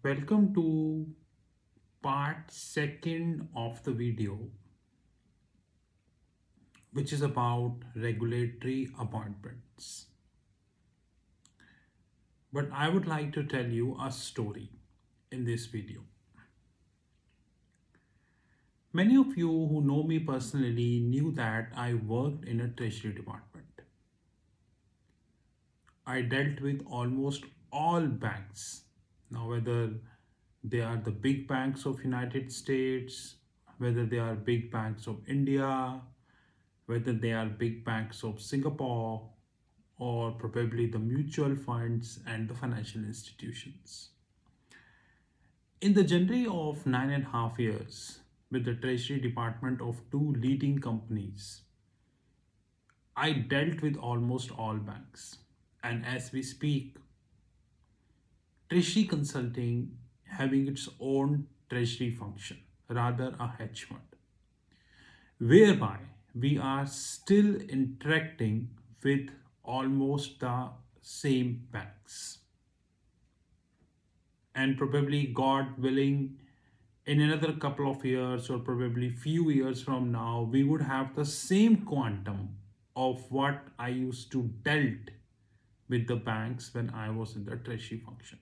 Welcome to part second of the video, which is about regulatory appointments. But I would like to tell you a story in this video. Many of you who know me personally knew that I worked in a treasury department. I dealt with almost all banks. Now, whether they are the big banks of United States, whether they are big banks of India, whether they are big banks of Singapore, or probably the mutual funds and the financial institutions. In the journey of 9.5 years with the Treasury Department of two leading companies, I dealt with almost all banks. And as we speak, Treasury Consulting having its own treasury function, rather a hedge fund, whereby we are still interacting with almost the same banks. And probably, God willing, in another couple of years or probably few years from now, we would have the same quantum of what I used to dealt with the banks when I was in the treasury function.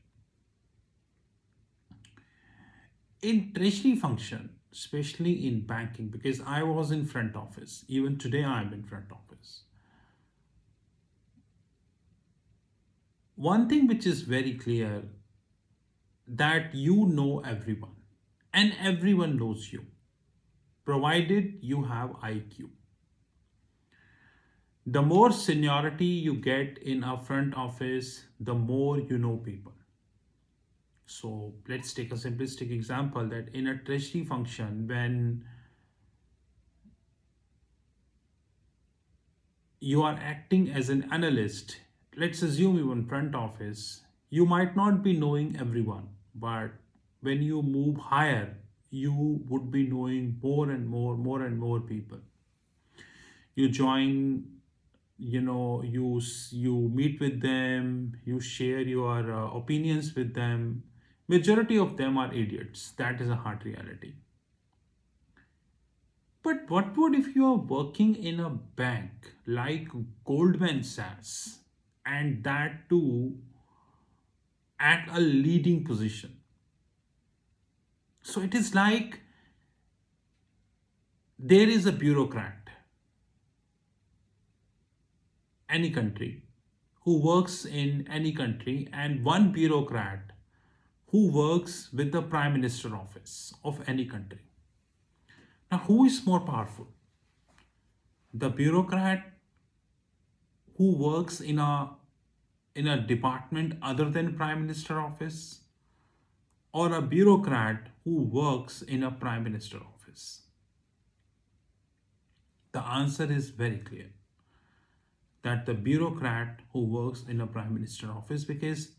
In treasury function, especially in banking, because I was in front office, even today I'm in front office. One thing which is very clear, that you know everyone and everyone knows you, provided you have IQ. The more seniority you get in a front office, the more you know people. So let's take a simplistic example that in a treasury function, when you are acting as an analyst, let's assume you in front office, you might not be knowing everyone, but when you move higher, you would be knowing more and more people. You join, you meet with them, you share your opinions with them. Majority of them are idiots. That is a hard reality. But what would if you are working in a bank like Goldman Sachs, and that too at a leading position? So it is like there is a bureaucrat, any country, who works in any country, and one bureaucrat who works with the prime minister office of any country. Now, who is more powerful? The bureaucrat who works in a department other than prime minister office, or a bureaucrat who works in a prime minister office? The answer is very clear, that the bureaucrat who works in a prime minister office, because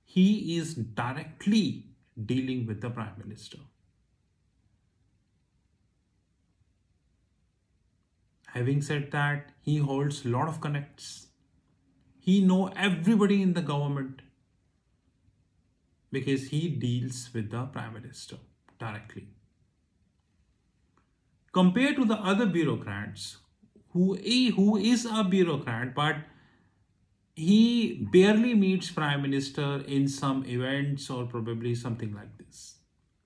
he is directly dealing with the prime minister. Having said that, he holds a lot of connects. He know everybody in the government because he deals with the prime minister directly. Compared to the other bureaucrats, who is a bureaucrat, but he barely meets prime minister in some events or probably something like this.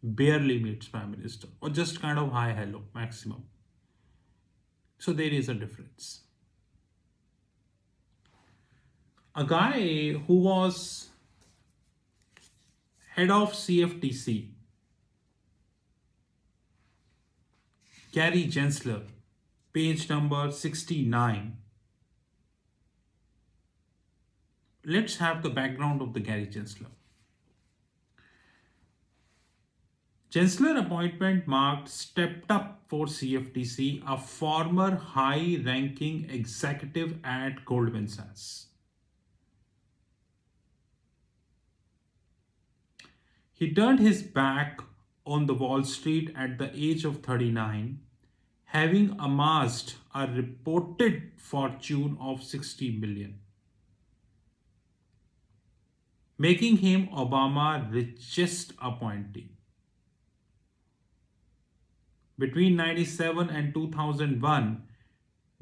Barely meets prime minister, or just kind of hi hello maximum. So there is a difference. A guy who was head of CFTC, Gary Gensler, page number 69. Let's have the background of the Gary Gensler. Gensler appointment marked stepped up for CFTC, a former high-ranking executive at Goldman Sachs. He turned his back on the Wall Street at the age of 39, having amassed a reported fortune of 60 million. making him Obama's richest appointee. Between 97 and 2001,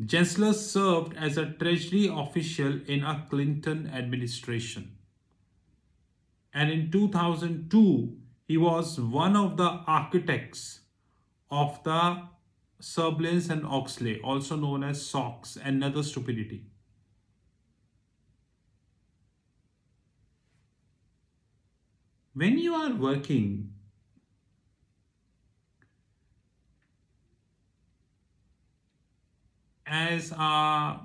Gensler served as a Treasury official in a Clinton administration. And in 2002, he was one of the architects of the Surveillance and Oxley, also known as SOX, another stupidity. When you are working as a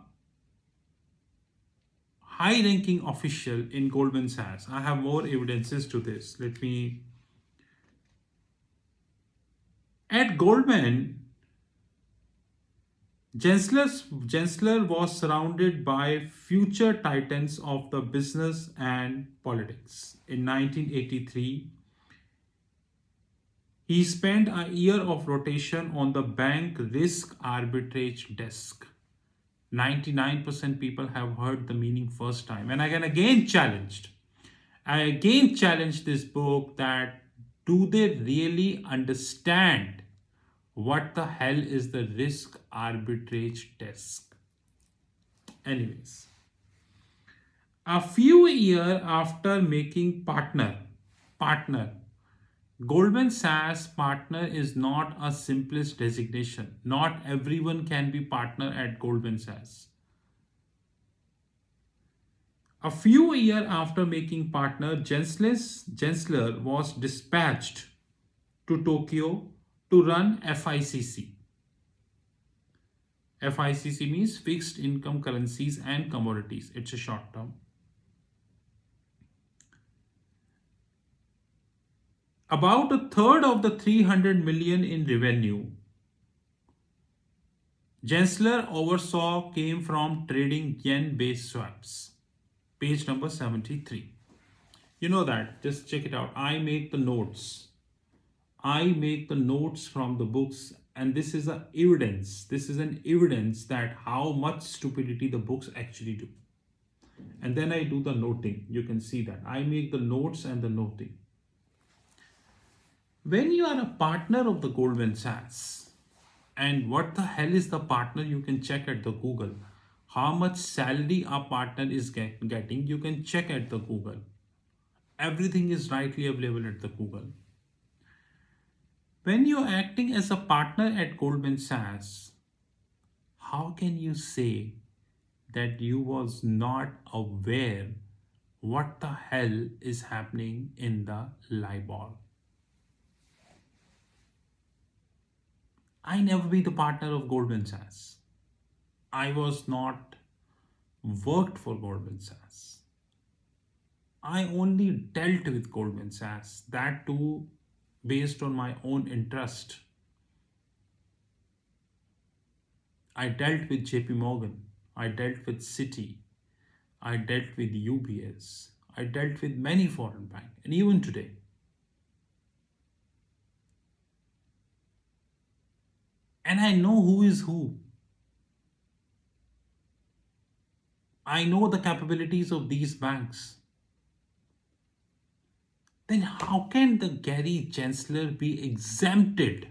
high ranking official in Goldman Sachs, I have more evidences to this. Let me. At Goldman, Gensler was surrounded by future titans of the business and politics. In 1983, he spent a year of rotation on the bank risk arbitrage desk. 99% people have heard the meaning first time. And I again challenged this book that do they really understand what the hell is the risk arbitrage desk? Anyways, a few years after making partner, Goldman Sachs partner is not a simplest designation. Not everyone can be partner at Goldman Sachs. A few years after making partner, Gensler was dispatched to Tokyo to run FICC. FICC means fixed income currencies and commodities. It's a short term. About a third of the 300 million in revenue Gensler oversaw came from trading yen-based swaps. Page number 73. You know that. Just check it out. I make the notes. I make the notes from the books, and this is a evidence. This is an evidence that how much stupidity the books actually do. And then I do the noting. You can see that. I make the notes and the noting. When you are a partner of the Goldman Sachs, and what the hell is the partner? You can check at the Google. How much salary a partner is getting, you can check at the Google. Everything is rightly available at the Google. When you're acting as a partner at Goldman Sachs, how can you say that you was not aware what the hell is happening in the LIBOR? I never be the partner of Goldman Sachs. I was not worked for Goldman Sachs. I only dealt with Goldman Sachs, that too based on my own interest. I dealt with JP Morgan, I dealt with Citi, I dealt with UBS, I dealt with many foreign banks, and even today. And I know who is who. I know the capabilities of these banks. Then how can the Gary Gensler be exempted?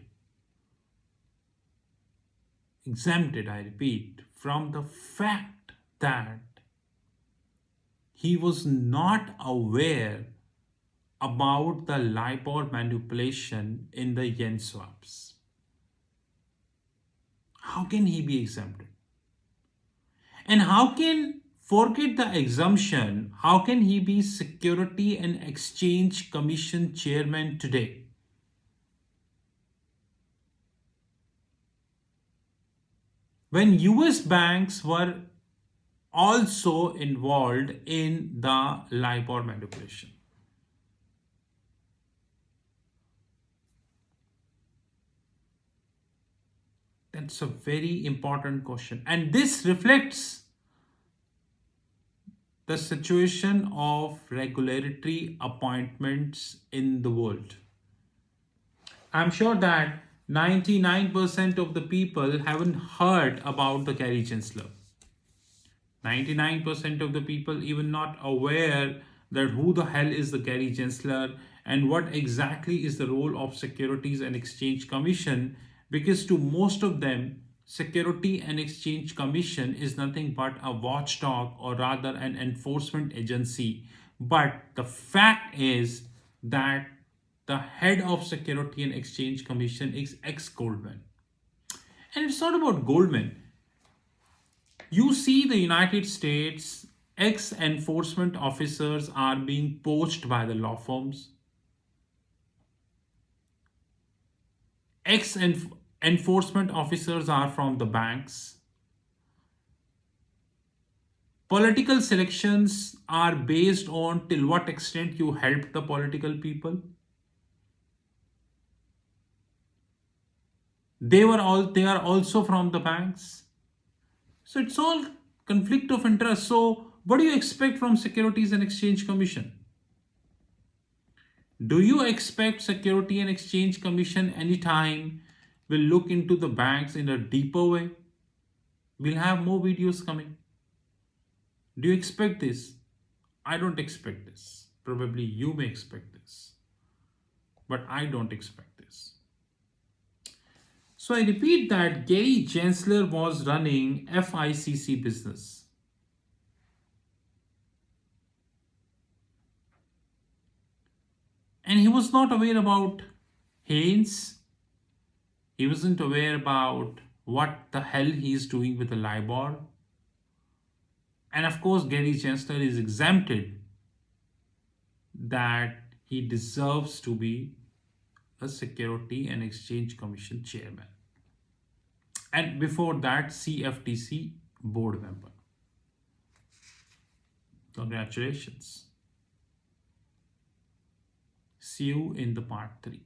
Exempted, I repeat, from the fact that he was not aware about the LIBOR manipulation in the yen swaps. How can he be exempted? And how can, forget the exemption, how can he be Security and Exchange Commission chairman today? When US banks were also involved in the LIBOR manipulation. That's a very important question. And this reflects the situation of regulatory appointments in the world. I'm sure that 99% of the people haven't heard about the Gary Gensler. 99% of the people even not aware that who the hell is the Gary Gensler and what exactly is the role of Securities and Exchange Commission, because to most of them Security and Exchange Commission is nothing but a watchdog or rather an enforcement agency. But the fact is that the head of Security and Exchange Commission is ex Goldman. And it's not about Goldman. You see, the United States, ex enforcement officers are being poached by the law firms, ex enforcement officers are from the banks. Political selections are based on till what extent you help the political people. They are also from the banks. So it's all conflict of interest. So what do you expect from Securities and Exchange Commission? Do you expect Security and Exchange Commission anytime will look into the banks in a deeper way? We'll have more videos coming. Do you expect this? I don't expect this. Probably you may expect this, but I don't expect this. So I repeat that Gary Gensler was running FICC business. And he was not aware about Haynes. He wasn't aware about what the hell he is doing with the LIBOR. And of course, Gary Gensler is exempted that he deserves to be a Security and Exchange Commission chairman. And before that, CFTC board member. Congratulations. See you in the part 3.